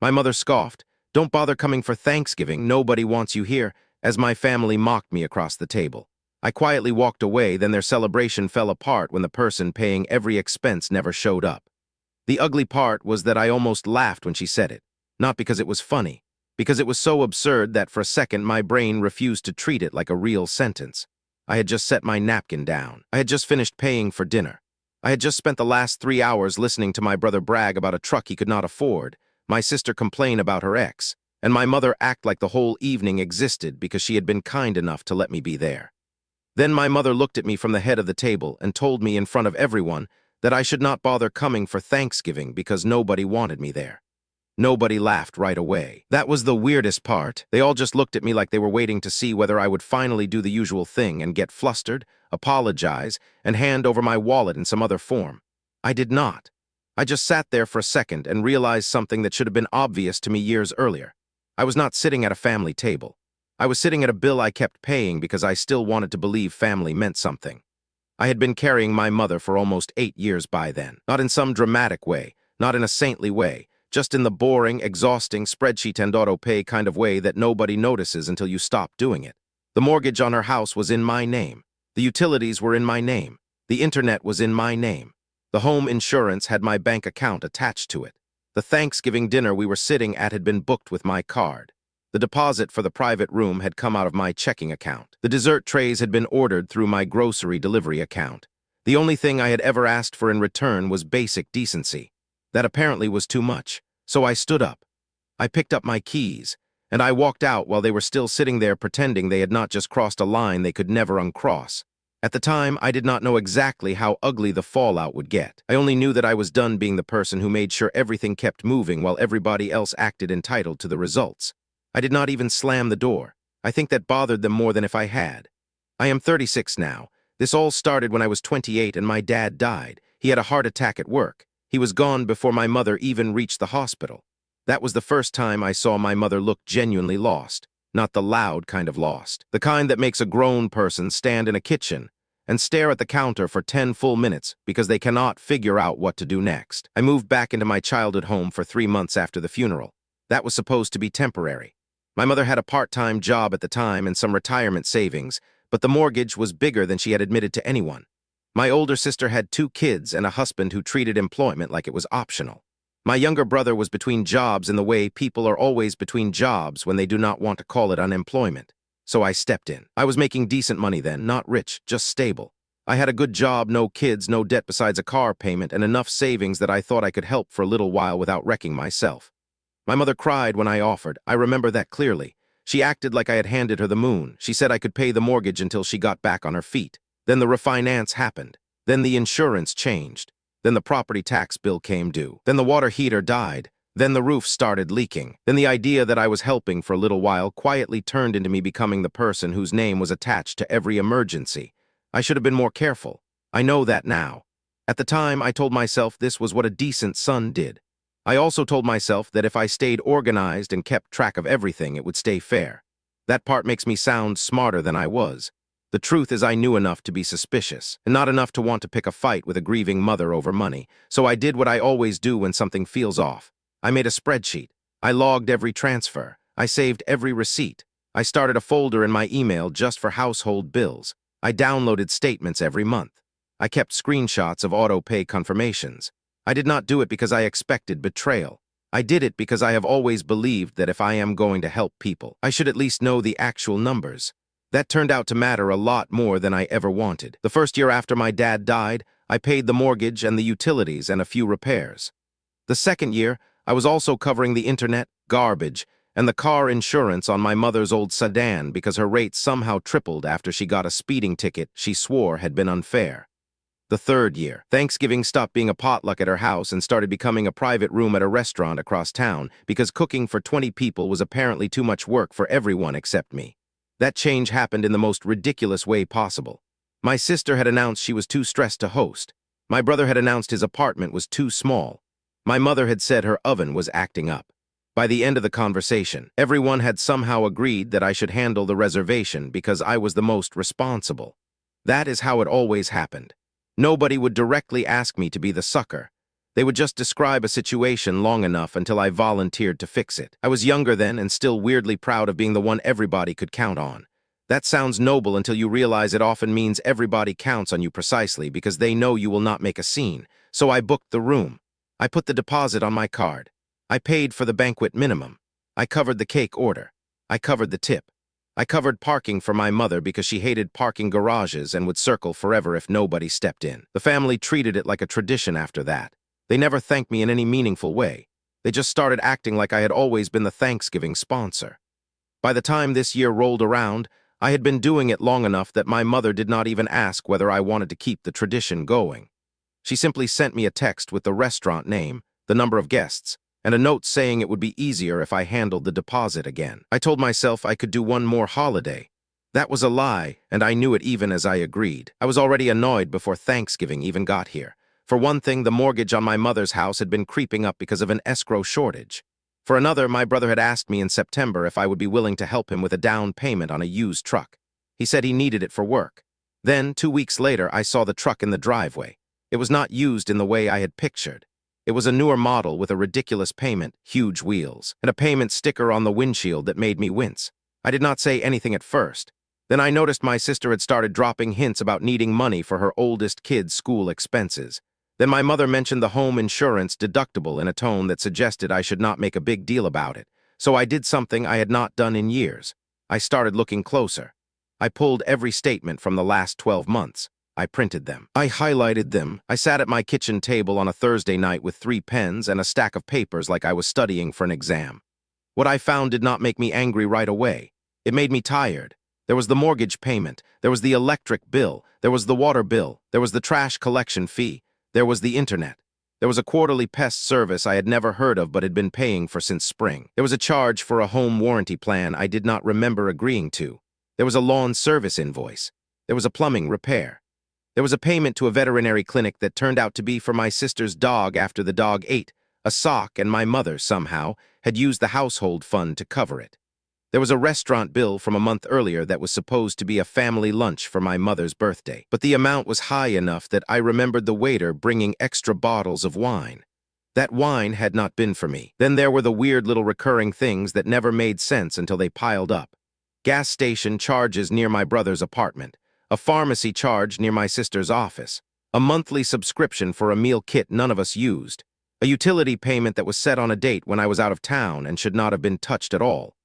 My mother scoffed, "Don't bother coming for Thanksgiving, nobody wants you here," as my family mocked me across the table. I quietly walked away, then their celebration fell apart when the person paying every expense never showed up. The ugly part was that I almost laughed when she said it, not because it was funny, because it was so absurd that for a second my brain refused to treat it like a real sentence. I had just set my napkin down. I had just finished paying for dinner. I had just spent the last 3 hours listening to my brother brag about a truck he could not afford, my sister complain about her ex, and my mother act like the whole evening existed because she had been kind enough to let me be there. Then my mother looked at me from the head of the table and told me in front of everyone that I should not bother coming for Thanksgiving because nobody wanted me there. Nobody laughed right away. That was the weirdest part. They all just looked at me like they were waiting to see whether I would finally do the usual thing and get flustered, apologize, and hand over my wallet in some other form. I did not. I just sat there for a second and realized something that should have been obvious to me years earlier. I was not sitting at a family table. I was sitting at a bill I kept paying because I still wanted to believe family meant something. I had been carrying my mother for almost 8 years by then, not in some dramatic way, not in a saintly way, just in the boring, exhausting spreadsheet and auto-pay kind of way that nobody notices until you stop doing it. The mortgage on her house was in my name. The utilities were in my name. The internet was in my name. The home insurance had my bank account attached to it. The Thanksgiving dinner we were sitting at had been booked with my card. The deposit for the private room had come out of my checking account. The dessert trays had been ordered through my grocery delivery account. The only thing I had ever asked for in return was basic decency. That apparently was too much, so I stood up. I picked up my keys, and I walked out while they were still sitting there pretending they had not just crossed a line they could never uncross. At the time, I did not know exactly how ugly the fallout would get. I only knew that I was done being the person who made sure everything kept moving while everybody else acted entitled to the results. I did not even slam the door. I think that bothered them more than if I had. I am 36 now. This all started when I was 28 and my dad died. He had a heart attack at work. He was gone before my mother even reached the hospital. That was the first time I saw my mother look genuinely lost. Not the loud kind of lost. The kind that makes a grown person stand in a kitchen and stare at the counter for 10 full minutes because they cannot figure out what to do next. I moved back into my childhood home for 3 months after the funeral. That was supposed to be temporary. My mother had a part-time job at the time and some retirement savings, but the mortgage was bigger than she had admitted to anyone. My older sister had 2 kids and a husband who treated employment like it was optional. My younger brother was between jobs in the way people are always between jobs when they do not want to call it unemployment. So I stepped in. I was making decent money then, not rich, just stable. I had a good job, no kids, no debt besides a car payment, and enough savings that I thought I could help for a little while without wrecking myself. My mother cried when I offered. I remember that clearly. She acted like I had handed her the moon. She said I could pay the mortgage until she got back on her feet. Then the refinance happened. Then the insurance changed. Then the property tax bill came due. Then the water heater died. Then the roof started leaking. Then the idea that I was helping for a little while quietly turned into me becoming the person whose name was attached to every emergency. I should have been more careful. I know that now. At the time, I told myself this was what a decent son did. I also told myself that if I stayed organized and kept track of everything, it would stay fair. That part makes me sound smarter than I was. The truth is I knew enough to be suspicious, and not enough to want to pick a fight with a grieving mother over money, so I did what I always do when something feels off. I made a spreadsheet. I logged every transfer. I saved every receipt. I started a folder in my email just for household bills. I downloaded statements every month. I kept screenshots of auto-pay confirmations. I did not do it because I expected betrayal. I did it because I have always believed that if I am going to help people, I should at least know the actual numbers. That turned out to matter a lot more than I ever wanted. The first year after my dad died, I paid the mortgage and the utilities and a few repairs. The second year, I was also covering the internet, garbage, and the car insurance on my mother's old sedan because her rate somehow tripled after she got a speeding ticket she swore had been unfair. The third year, Thanksgiving stopped being a potluck at her house and started becoming a private room at a restaurant across town because cooking for 20 people was apparently too much work for everyone except me. That change happened in the most ridiculous way possible. My sister had announced she was too stressed to host. My brother had announced his apartment was too small. My mother had said her oven was acting up. By the end of the conversation, everyone had somehow agreed that I should handle the reservation because I was the most responsible. That is how it always happened. Nobody would directly ask me to be the sucker. They would just describe a situation long enough until I volunteered to fix it. I was younger then and still weirdly proud of being the one everybody could count on. That sounds noble until you realize it often means everybody counts on you precisely because they know you will not make a scene. So I booked the room. I put the deposit on my card. I paid for the banquet minimum. I covered the cake order. I covered the tip. I covered parking for my mother because she hated parking garages and would circle forever if nobody stepped in. The family treated it like a tradition after that. They never thanked me in any meaningful way. They just started acting like I had always been the Thanksgiving sponsor. By the time this year rolled around, I had been doing it long enough that my mother did not even ask whether I wanted to keep the tradition going. She simply sent me a text with the restaurant name, the number of guests, and a note saying it would be easier if I handled the deposit again. I told myself I could do one more holiday. That was a lie, and I knew it even as I agreed. I was already annoyed before Thanksgiving even got here. For one thing, the mortgage on my mother's house had been creeping up because of an escrow shortage. For another, my brother had asked me in September if I would be willing to help him with a down payment on a used truck. He said he needed it for work. Then, 2 weeks later, I saw the truck in the driveway. It was not used in the way I had pictured. It was a newer model with a ridiculous payment, huge wheels, and a payment sticker on the windshield that made me wince. I did not say anything at first. Then I noticed my sister had started dropping hints about needing money for her oldest kid's school expenses. Then my mother mentioned the home insurance deductible in a tone that suggested I should not make a big deal about it. So I did something I had not done in years. I started looking closer. I pulled every statement from the last 12 months. I printed them. I highlighted them. I sat at my kitchen table on a Thursday night with 3 pens and a stack of papers like I was studying for an exam. What I found did not make me angry right away. It made me tired. There was the mortgage payment. There was the electric bill. There was the water bill. There was the trash collection fee. There was the internet. There was a quarterly pest service I had never heard of but had been paying for since spring. There was a charge for a home warranty plan I did not remember agreeing to. There was a lawn service invoice. There was a plumbing repair. There was a payment to a veterinary clinic that turned out to be for my sister's dog after the dog ate a sock and my mother, somehow, had used the household fund to cover it. There was a restaurant bill from a month earlier that was supposed to be a family lunch for my mother's birthday, but the amount was high enough that I remembered the waiter bringing extra bottles of wine. That wine had not been for me. Then there were the weird little recurring things that never made sense until they piled up. Gas station charges near my brother's apartment, a pharmacy charge near my sister's office, a monthly subscription for a meal kit none of us used, a utility payment that was set on a date when I was out of town and should not have been touched at all.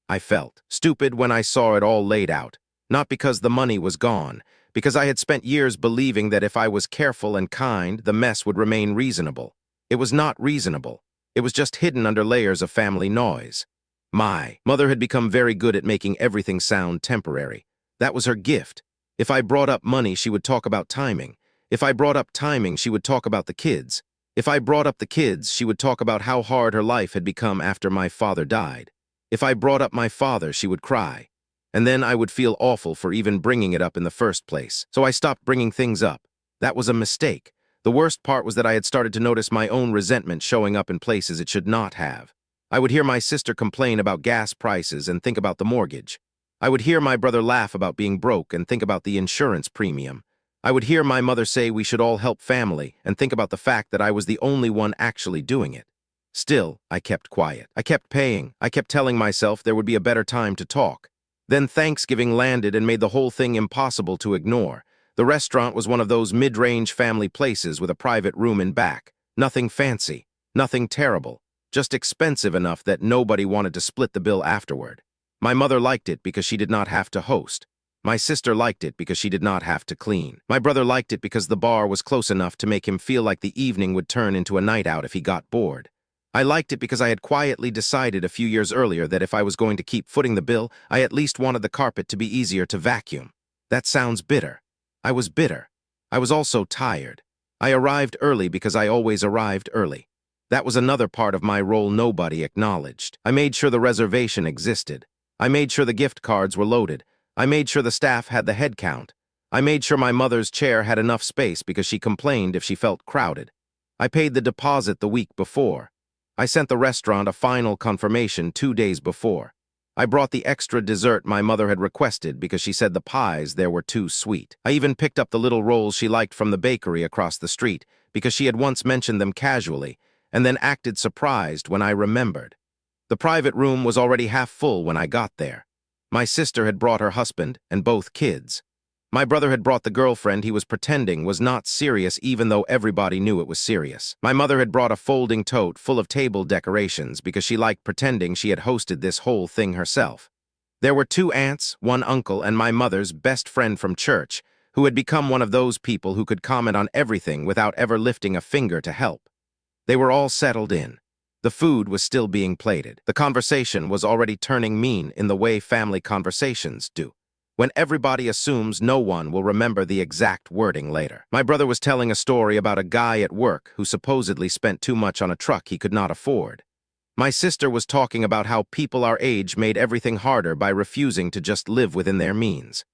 I felt stupid when I saw it all laid out, not because the money was gone, because I had spent years believing that if I was careful and kind, the mess would remain reasonable. It was not reasonable. It was just hidden under layers of family noise. My mother had become very good at making everything sound temporary. That was her gift. If I brought up money, she would talk about timing. If I brought up timing, she would talk about the kids. If I brought up the kids, she would talk about how hard her life had become after my father died. If I brought up my father, she would cry. And then I would feel awful for even bringing it up in the first place. So I stopped bringing things up. That was a mistake. The worst part was that I had started to notice my own resentment showing up in places it should not have. I would hear my sister complain about gas prices and think about the mortgage. I would hear my brother laugh about being broke and think about the insurance premium. I would hear my mother say we should all help family and think about the fact that I was the only one actually doing it. Still, I kept quiet. I kept paying. I kept telling myself there would be a better time to talk. Then Thanksgiving landed and made the whole thing impossible to ignore. The restaurant was one of those mid-range family places with a private room in back. Nothing fancy. Nothing terrible. Just expensive enough that nobody wanted to split the bill afterward. My mother liked it because she did not have to host. My sister liked it because she did not have to clean. My brother liked it because the bar was close enough to make him feel like the evening would turn into a night out if he got bored. I liked it because I had quietly decided a few years earlier that if I was going to keep footing the bill, I at least wanted the carpet to be easier to vacuum. That sounds bitter. I was bitter. I was also tired. I arrived early because I always arrived early. That was another part of my role nobody acknowledged. I made sure the reservation existed. I made sure the gift cards were loaded. I made sure the staff had the head count. I made sure my mother's chair had enough space because she complained if she felt crowded. I paid the deposit the week before. I sent the restaurant a final confirmation 2 days before. I brought the extra dessert my mother had requested because she said the pies there were too sweet. I even picked up the little rolls she liked from the bakery across the street because she had once mentioned them casually and then acted surprised when I remembered. The private room was already half full when I got there. My sister had brought her husband and both kids. My brother had brought the girlfriend he was pretending was not serious even though everybody knew it was serious. My mother had brought a folding tote full of table decorations because she liked pretending she had hosted this whole thing herself. There were 2 aunts, 1 uncle, and my mother's best friend from church, who had become one of those people who could comment on everything without ever lifting a finger to help. They were all settled in. The food was still being plated. The conversation was already turning mean in the way family conversations do, when everybody assumes no one will remember the exact wording later. My brother was telling a story about a guy at work who supposedly spent too much on a truck he could not afford. My sister was talking about how people our age made everything harder by refusing to just live within their means.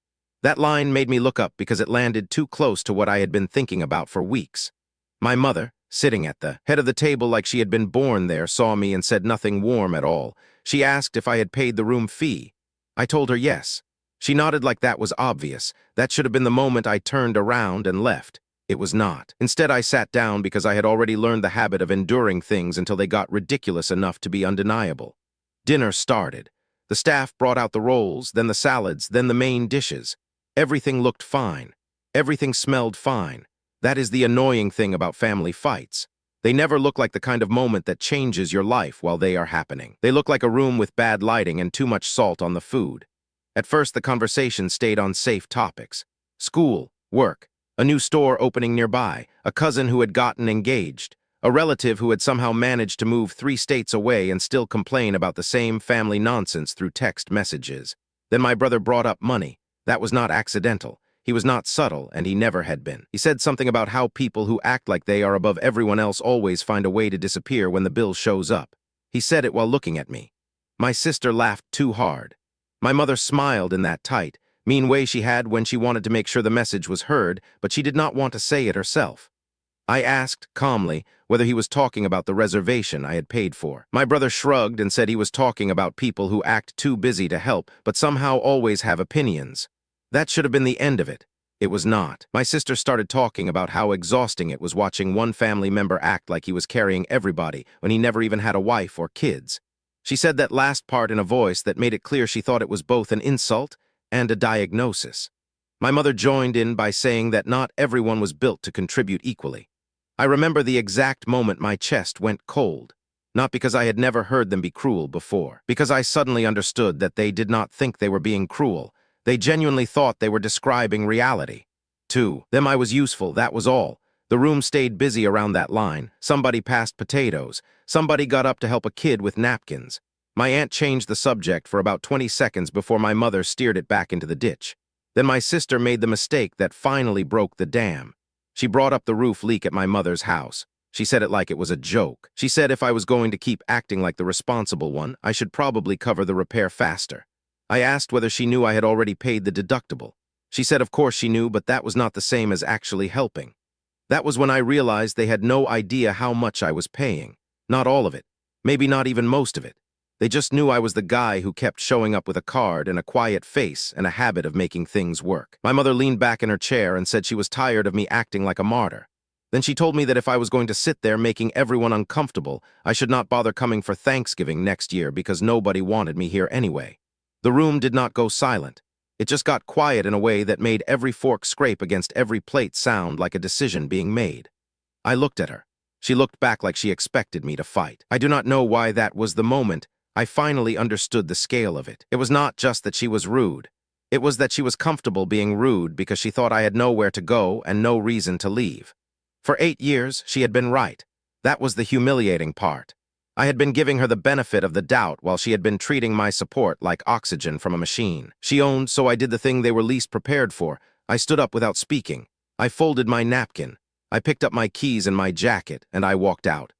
That line made me look up because it landed too close to what I had been thinking about for weeks. My mother, sitting at the head of the table like she had been born there, saw me and said nothing warm at all. She asked if I had paid the room fee. I told her yes. She nodded like that was obvious. That should have been the moment I turned around and left. It was not. Instead, I sat down because I had already learned the habit of enduring things until they got ridiculous enough to be undeniable. Dinner started. The staff brought out the rolls, then the salads, then the main dishes. Everything looked fine. Everything smelled fine. That is the annoying thing about family fights. They never look like the kind of moment that changes your life while they are happening. They look like a room with bad lighting and too much salt on the food. At first, the conversation stayed on safe topics. School, work, a new store opening nearby, a cousin who had gotten engaged, a relative who had somehow managed to move 3 states away and still complain about the same family nonsense through text messages. Then my brother brought up money. That was not accidental. He was not subtle, and he never had been. He said something about how people who act like they are above everyone else always find a way to disappear when the bill shows up. He said it while looking at me. My sister laughed too hard. My mother smiled in that tight, mean way she had when she wanted to make sure the message was heard, but she did not want to say it herself. I asked, calmly, whether he was talking about the reservation I had paid for. My brother shrugged and said he was talking about people who act too busy to help, but somehow always have opinions. That should have been the end of it. It was not. My sister started talking about how exhausting it was watching one family member act like he was carrying everybody when he never even had a wife or kids. She said that last part in a voice that made it clear she thought it was both an insult and a diagnosis. My mother joined in by saying that not everyone was built to contribute equally. I remember the exact moment my chest went cold, not because I had never heard them be cruel before, because I suddenly understood that they did not think they were being cruel. They genuinely thought they were describing reality. To them I was useful, that was all. The room stayed busy around that line. Somebody passed potatoes. Somebody got up to help a kid with napkins. My aunt changed the subject for about 20 seconds before my mother steered it back into the ditch. Then my sister made the mistake that finally broke the dam. She brought up the roof leak at my mother's house. She said it like it was a joke. She said if I was going to keep acting like the responsible one, I should probably cover the repair faster. I asked whether she knew I had already paid the deductible. She said of course she knew, but that was not the same as actually helping. That was when I realized they had no idea how much I was paying. Not all of it. Maybe not even most of it. They just knew I was the guy who kept showing up with a card and a quiet face and a habit of making things work. My mother leaned back in her chair and said she was tired of me acting like a martyr. Then she told me that if I was going to sit there making everyone uncomfortable, I should not bother coming for Thanksgiving next year because nobody wanted me here anyway. The room did not go silent. It just got quiet in a way that made every fork scrape against every plate sound like a decision being made. I looked at her. She looked back like she expected me to fight. I do not know why that was the moment. I finally understood the scale of it. It was not just that she was rude. It was that she was comfortable being rude because she thought I had nowhere to go and no reason to leave. For 8 years, she had been right. That was the humiliating part. I had been giving her the benefit of the doubt while she had been treating my support like oxygen from a machine. She owned, so I did the thing they were least prepared for. I stood up without speaking. I folded my napkin. I picked up my keys and my jacket, and I walked out.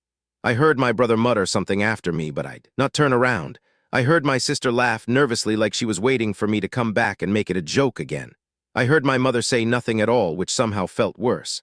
I heard my brother mutter something after me, but I'd not turn around. I heard my sister laugh nervously like she was waiting for me to come back and make it a joke again. I heard my mother say nothing at all, which somehow felt worse.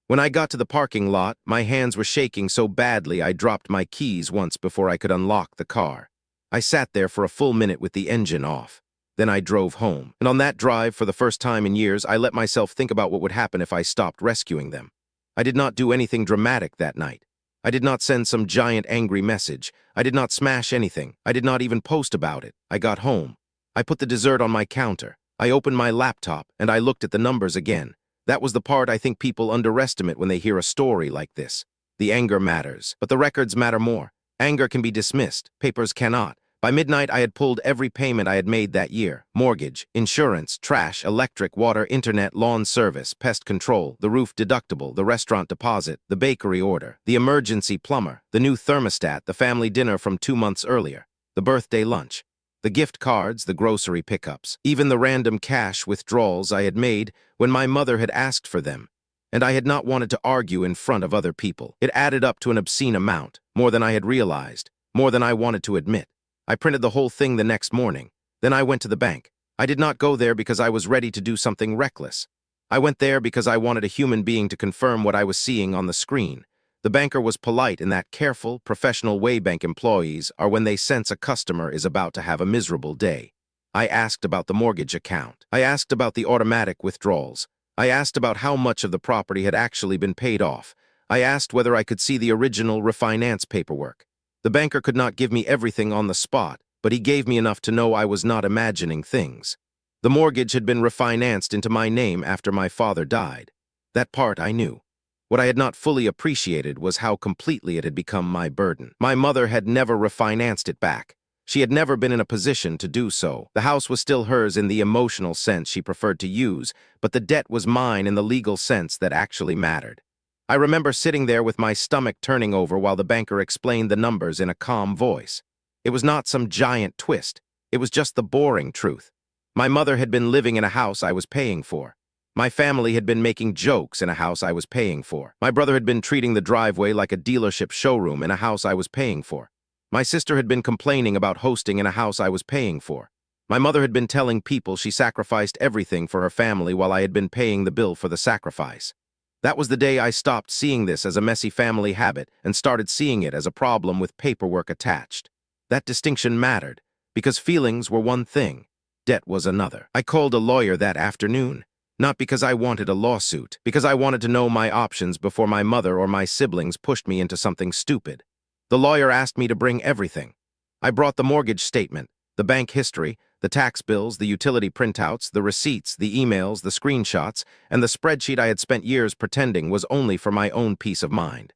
When I got to the parking lot, my hands were shaking so badly I dropped my keys once before I could unlock the car. I sat there for a full minute with the engine off. Then I drove home. And on that drive, for the first time in years, I let myself think about what would happen if I stopped rescuing them. I did not do anything dramatic that night. I did not send some giant angry message. I did not smash anything. I did not even post about it. I got home. I put the dessert on my counter. I opened my laptop, and I looked at the numbers again. That was the part I think people underestimate when they hear a story like this. The anger matters, but the records matter more. Anger can be dismissed. Papers cannot. By midnight, I had pulled every payment I had made that year. Mortgage, insurance, trash, electric, water, internet, lawn service, pest control, the roof deductible, the restaurant deposit, the bakery order, the emergency plumber, the new thermostat, the family dinner from 2 months earlier, the birthday lunch, the gift cards, the grocery pickups, even the random cash withdrawals I had made when my mother had asked for them. And I had not wanted to argue in front of other people. It added up to an obscene amount, more than I had realized, more than I wanted to admit. I printed the whole thing the next morning. Then I went to the bank. I did not go there because I was ready to do something reckless. I went there because I wanted a human being to confirm what I was seeing on the screen. The banker was polite in that careful, professional way bank employees are when they sense a customer is about to have a miserable day. I asked about the mortgage account. I asked about the automatic withdrawals. I asked about how much of the property had actually been paid off. I asked whether I could see the original refinance paperwork. The banker could not give me everything on the spot, but he gave me enough to know I was not imagining things. The mortgage had been refinanced into my name after my father died. That part I knew. What I had not fully appreciated was how completely it had become my burden. My mother had never refinanced it back. She had never been in a position to do so. The house was still hers in the emotional sense she preferred to use, but the debt was mine in the legal sense that actually mattered. I remember sitting there with my stomach turning over while the banker explained the numbers in a calm voice. It was not some giant twist. It was just the boring truth. My mother had been living in a house I was paying for. My family had been making jokes in a house I was paying for. My brother had been treating the driveway like a dealership showroom in a house I was paying for. My sister had been complaining about hosting in a house I was paying for. My mother had been telling people she sacrificed everything for her family while I had been paying the bill for the sacrifice. That was the day I stopped seeing this as a messy family habit and started seeing it as a problem with paperwork attached. That distinction mattered, because feelings were one thing, debt was another. I called a lawyer that afternoon, not because I wanted a lawsuit, because I wanted to know my options before my mother or my siblings pushed me into something stupid. The lawyer asked me to bring everything. I brought the mortgage statement, the bank history, the tax bills, the utility printouts, the receipts, the emails, the screenshots, and the spreadsheet I had spent years pretending was only for my own peace of mind.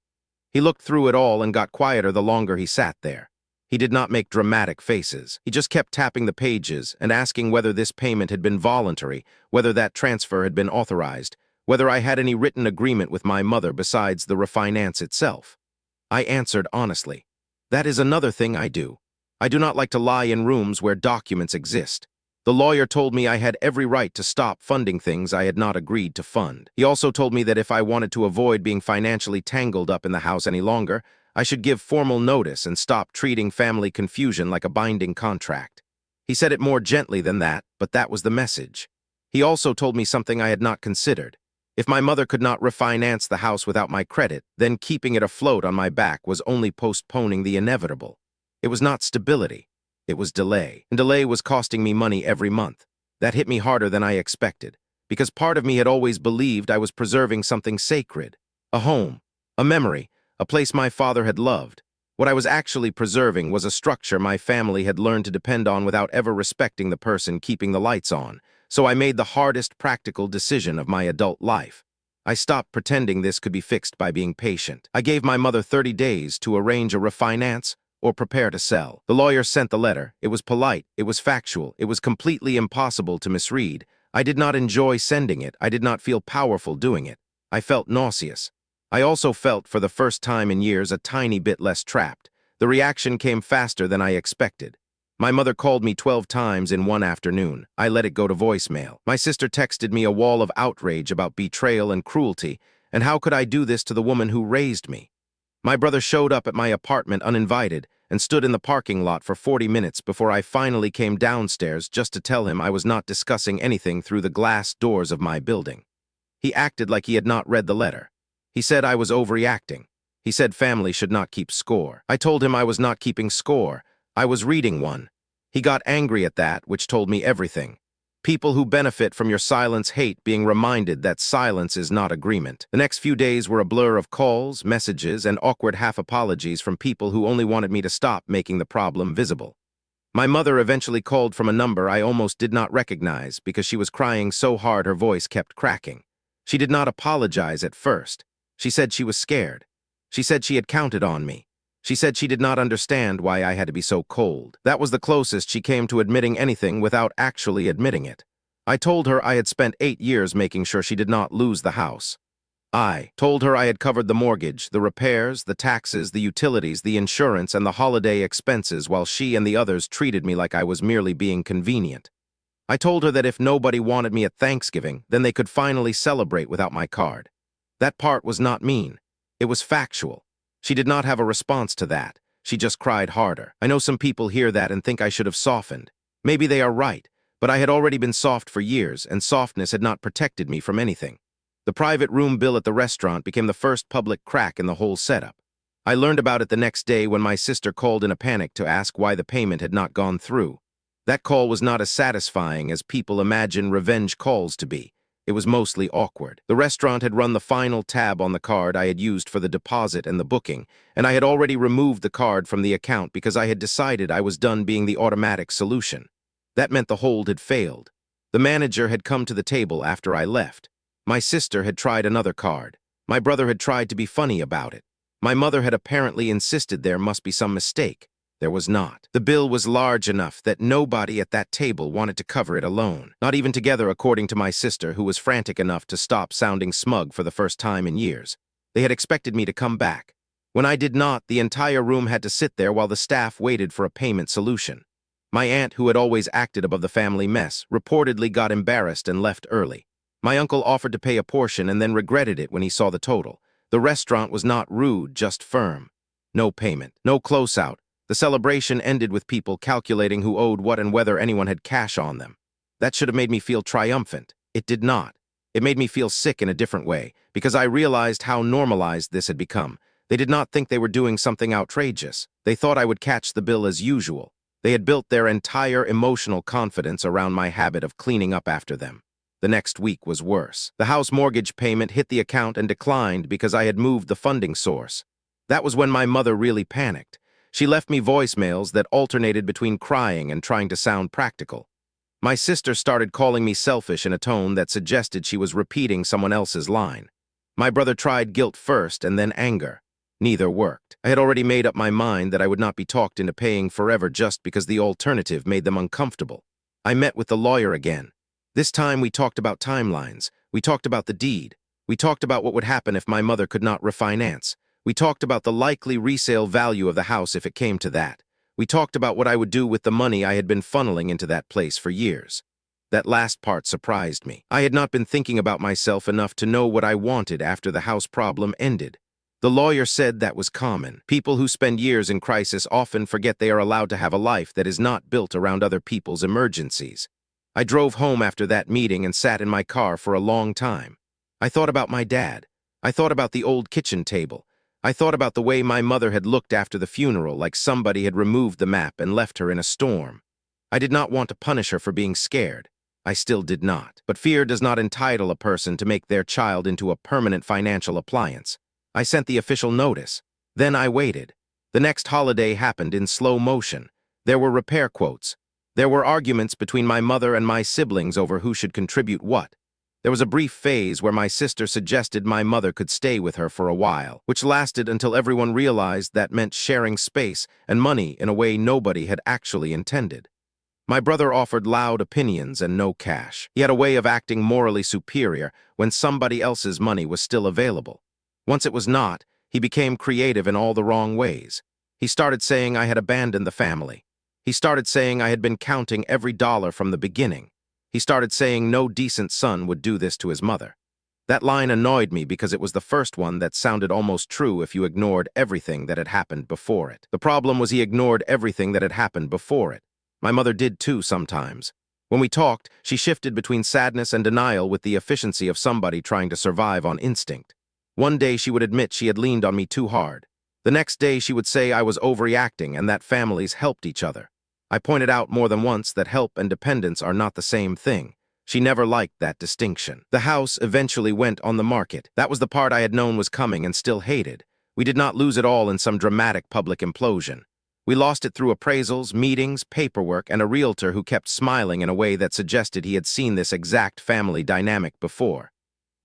He looked through it all and got quieter the longer he sat there. He did not make dramatic faces. He just kept tapping the pages and asking whether this payment had been voluntary, whether that transfer had been authorized, whether I had any written agreement with my mother besides the refinance itself. I answered honestly. That is another thing I do. I do not like to lie in rooms where documents exist. The lawyer told me I had every right to stop funding things I had not agreed to fund. He also told me that if I wanted to avoid being financially tangled up in the house any longer, I should give formal notice and stop treating family confusion like a binding contract. He said it more gently than that, but that was the message. He also told me something I had not considered. If my mother could not refinance the house without my credit, then keeping it afloat on my back was only postponing the inevitable. It was not stability. It was delay. And delay was costing me money every month. That hit me harder than I expected, because part of me had always believed I was preserving something sacred. A home, a memory, a place my father had loved. What I was actually preserving was a structure my family had learned to depend on without ever respecting the person keeping the lights on. So I made the hardest practical decision of my adult life. I stopped pretending this could be fixed by being patient. I gave my mother 30 days to arrange a refinance or prepare to sell. The lawyer sent the letter. It was polite. It was factual. It was completely impossible to misread. I did not enjoy sending it. I did not feel powerful doing it. I felt nauseous. I also felt, for the first time in years, a tiny bit less trapped. The reaction came faster than I expected. My mother called me 12 times in one afternoon. I let it go to voicemail. My sister texted me a wall of outrage about betrayal and cruelty, and how could I do this to the woman who raised me? My brother showed up at my apartment uninvited and stood in the parking lot for 40 minutes before I finally came downstairs just to tell him I was not discussing anything through the glass doors of my building. He acted like he had not read the letter. He said I was overreacting. He said family should not keep score. I told him I was not keeping score. I was reading one. He got angry at that, which told me everything. People who benefit from your silence hate being reminded that silence is not agreement. The next few days were a blur of calls, messages, and awkward half-apologies from people who only wanted me to stop making the problem visible. My mother eventually called from a number I almost did not recognize because she was crying so hard her voice kept cracking. She did not apologize at first. She said she was scared. She said she had counted on me. She said she did not understand why I had to be so cold. That was the closest she came to admitting anything without actually admitting it. I told her I had spent 8 years making sure she did not lose the house. I told her I had covered the mortgage, the repairs, the taxes, the utilities, the insurance, and the holiday expenses while she and the others treated me like I was merely being convenient. I told her that if nobody wanted me at Thanksgiving, then they could finally celebrate without my card. That part was not mean. It was factual. She did not have a response to that. She just cried harder. I know some people hear that and think I should have softened. Maybe they are right, but I had already been soft for years, and softness had not protected me from anything. The private room bill at the restaurant became the first public crack in the whole setup. I learned about it the next day when my sister called in a panic to ask why the payment had not gone through. That call was not as satisfying as people imagine revenge calls to be. It was mostly awkward. The restaurant had run the final tab on the card I had used for the deposit and the booking, and I had already removed the card from the account because I had decided I was done being the automatic solution. That meant the hold had failed. The manager had come to the table after I left. My sister had tried another card. My brother had tried to be funny about it. My mother had apparently insisted there must be some mistake. There was not. The bill was large enough that nobody at that table wanted to cover it alone, not even together according to my sister, who was frantic enough to stop sounding smug for the first time in years. They had expected me to come back. When I did not, the entire room had to sit there while the staff waited for a payment solution. My aunt, who had always acted above the family mess, reportedly got embarrassed and left early. My uncle offered to pay a portion and then regretted it when he saw the total. The restaurant was not rude, just firm. No payment, no closeout. The celebration ended with people calculating who owed what and whether anyone had cash on them. That should have made me feel triumphant. It did not. It made me feel sick in a different way, because I realized how normalized this had become. They did not think they were doing something outrageous. They thought I would catch the bill as usual. They had built their entire emotional confidence around my habit of cleaning up after them. The next week was worse. The house mortgage payment hit the account and declined because I had moved the funding source. That was when my mother really panicked. She left me voicemails that alternated between crying and trying to sound practical. My sister started calling me selfish in a tone that suggested she was repeating someone else's line. My brother tried guilt first and then anger. Neither worked. I had already made up my mind that I would not be talked into paying forever just because the alternative made them uncomfortable. I met with the lawyer again. This time we talked about timelines. We talked about the deed. We talked about what would happen if my mother could not refinance. We talked about the likely resale value of the house if it came to that. We talked about what I would do with the money I had been funneling into that place for years. That last part surprised me. I had not been thinking about myself enough to know what I wanted after the house problem ended. The lawyer said that was common. People who spend years in crisis often forget they are allowed to have a life that is not built around other people's emergencies. I drove home after that meeting and sat in my car for a long time. I thought about my dad. I thought about the old kitchen table. I thought about the way my mother had looked after the funeral, like somebody had removed the map and left her in a storm. I did not want to punish her for being scared. I still did not. But fear does not entitle a person to make their child into a permanent financial appliance. I sent the official notice. Then I waited. The next holiday happened in slow motion. There were repair quotes. There were arguments between my mother and my siblings over who should contribute what. There was a brief phase where my sister suggested my mother could stay with her for a while, which lasted until everyone realized that meant sharing space and money in a way nobody had actually intended. My brother offered loud opinions and no cash. He had a way of acting morally superior when somebody else's money was still available. Once it was not, he became creative in all the wrong ways. He started saying I had abandoned the family. He started saying I had been counting every dollar from the beginning. He started saying no decent son would do this to his mother. That line annoyed me because it was the first one that sounded almost true if you ignored everything that had happened before it. The problem was he ignored everything that had happened before it. My mother did too sometimes. When we talked, she shifted between sadness and denial with the efficiency of somebody trying to survive on instinct. One day she would admit she had leaned on me too hard. The next day she would say I was overreacting and that families helped each other. I pointed out more than once that help and dependence are not the same thing. She never liked that distinction. The house eventually went on the market. That was the part I had known was coming and still hated. We did not lose it all in some dramatic public implosion. We lost it through appraisals, meetings, paperwork, and a realtor who kept smiling in a way that suggested he had seen this exact family dynamic before.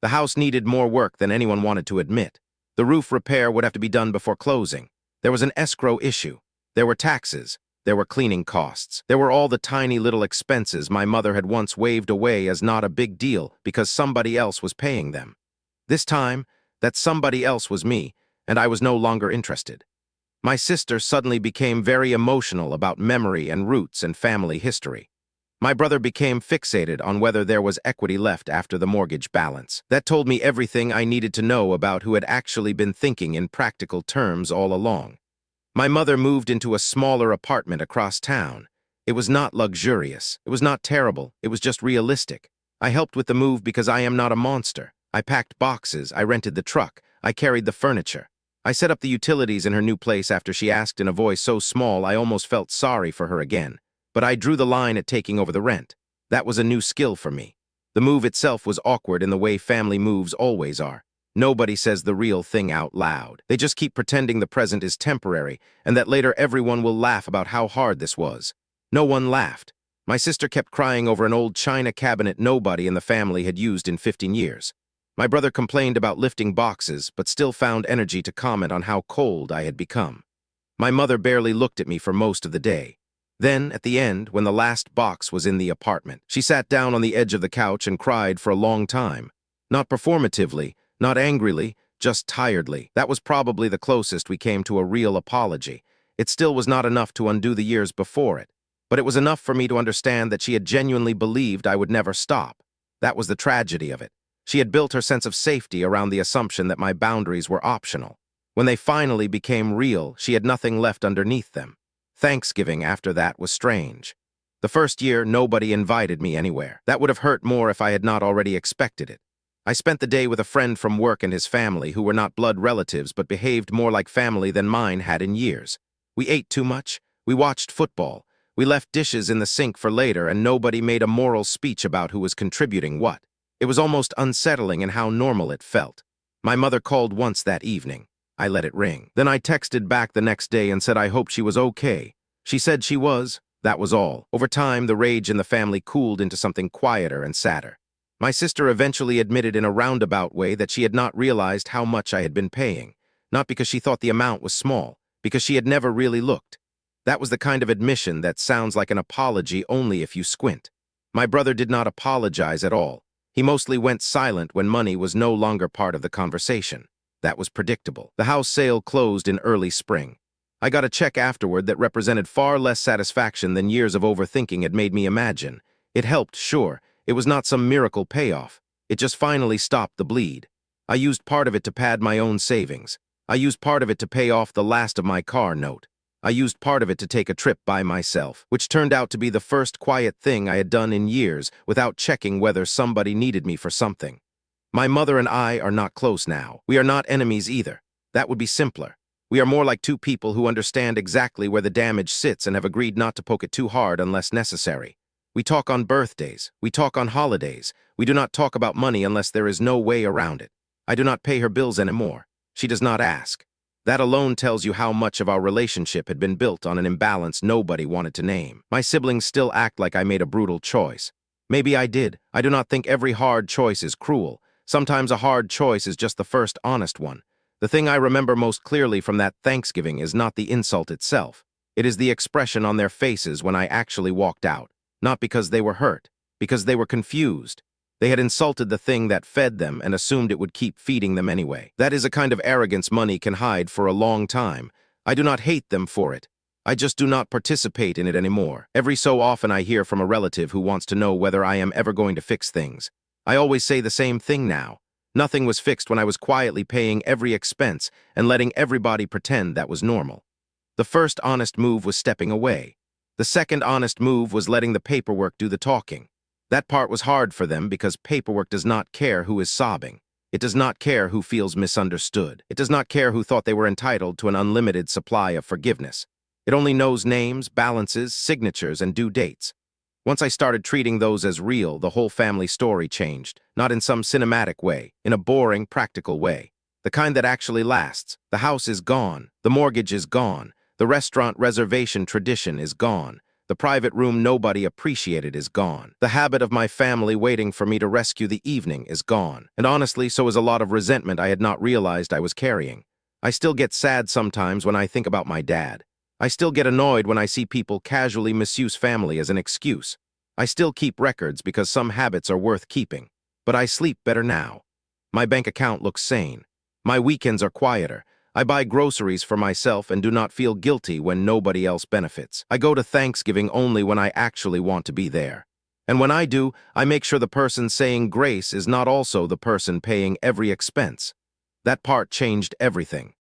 The house needed more work than anyone wanted to admit. The roof repair would have to be done before closing. There was an escrow issue. There were taxes. There were cleaning costs. There were all the tiny little expenses my mother had once waved away as not a big deal because somebody else was paying them. This time, that somebody else was me, and I was no longer interested. My sister suddenly became very emotional about memory and roots and family history. My brother became fixated on whether there was equity left after the mortgage balance. That told me everything I needed to know about who had actually been thinking in practical terms all along. My mother moved into a smaller apartment across town. It was not luxurious. It was not terrible. It was just realistic. I helped with the move because I am not a monster. I packed boxes. I rented the truck. I carried the furniture. I set up the utilities in her new place after she asked in a voice so small I almost felt sorry for her again. But I drew the line at taking over the rent. That was a new skill for me. The move itself was awkward in the way family moves always are. Nobody says the real thing out loud. They just keep pretending the present is temporary and that later everyone will laugh about how hard this was. No one laughed. My sister kept crying over an old china cabinet nobody in the family had used in 15 years. My brother complained about lifting boxes, but still found energy to comment on how cold I had become. My mother barely looked at me for most of the day. Then, at the end, when the last box was in the apartment, she sat down on the edge of the couch and cried for a long time. Not performatively, not angrily, just tiredly. That was probably the closest we came to a real apology. It still was not enough to undo the years before it, but it was enough for me to understand that she had genuinely believed I would never stop. That was the tragedy of it. She had built her sense of safety around the assumption that my boundaries were optional. When they finally became real, she had nothing left underneath them. Thanksgiving after that was strange. The first year, nobody invited me anywhere. That would have hurt more if I had not already expected it. I spent the day with a friend from work and his family who were not blood relatives but behaved more like family than mine had in years. We ate too much. We watched football. We left dishes in the sink for later and nobody made a moral speech about who was contributing what. It was almost unsettling in how normal it felt. My mother called once that evening. I let it ring. Then I texted back the next day and said I hoped she was okay. She said she was. That was all. Over time, the rage in the family cooled into something quieter and sadder. My sister eventually admitted in a roundabout way that she had not realized how much I had been paying. Not because she thought the amount was small, because she had never really looked. That was the kind of admission that sounds like an apology only if you squint. My brother did not apologize at all. He mostly went silent when money was no longer part of the conversation. That was predictable. The house sale closed in early spring. I got a check afterward that represented far less satisfaction than years of overthinking had made me imagine. It helped, sure. It was not some miracle payoff. It just finally stopped the bleed. I used part of it to pad my own savings. I used part of it to pay off the last of my car note. I used part of it to take a trip by myself, which turned out to be the first quiet thing I had done in years without checking whether somebody needed me for something. My mother and I are not close now. We are not enemies either. That would be simpler. We are more like two people who understand exactly where the damage sits and have agreed not to poke it too hard unless necessary. We talk on birthdays. We talk on holidays. We do not talk about money unless there is no way around it. I do not pay her bills anymore. She does not ask. That alone tells you how much of our relationship had been built on an imbalance nobody wanted to name. My siblings still act like I made a brutal choice. Maybe I did. I do not think every hard choice is cruel. Sometimes a hard choice is just the first honest one. The thing I remember most clearly from that Thanksgiving is not the insult itself. It is the expression on their faces when I actually walked out. Not because they were hurt, because they were confused. They had insulted the thing that fed them and assumed it would keep feeding them anyway. That is a kind of arrogance money can hide for a long time. I do not hate them for it. I just do not participate in it anymore. Every so often I hear from a relative who wants to know whether I am ever going to fix things. I always say the same thing now. Nothing was fixed when I was quietly paying every expense and letting everybody pretend that was normal. The first honest move was stepping away. The second honest move was letting the paperwork do the talking. That part was hard for them because paperwork does not care who is sobbing. It does not care who feels misunderstood. It does not care who thought they were entitled to an unlimited supply of forgiveness. It only knows names, balances, signatures, and due dates. Once I started treating those as real, the whole family story changed, not in some cinematic way, in a boring, practical way. The kind that actually lasts. The house is gone. The mortgage is gone. The restaurant reservation tradition is gone. The private room nobody appreciated is gone. The habit of my family waiting for me to rescue the evening is gone. And honestly, so is a lot of resentment I had not realized I was carrying. I still get sad sometimes when I think about my dad. I still get annoyed when I see people casually misuse family as an excuse. I still keep records because some habits are worth keeping. But I sleep better now. My bank account looks sane. My weekends are quieter. I buy groceries for myself and do not feel guilty when nobody else benefits. I go to Thanksgiving only when I actually want to be there. And when I do, I make sure the person saying grace is not also the person paying every expense. That part changed everything.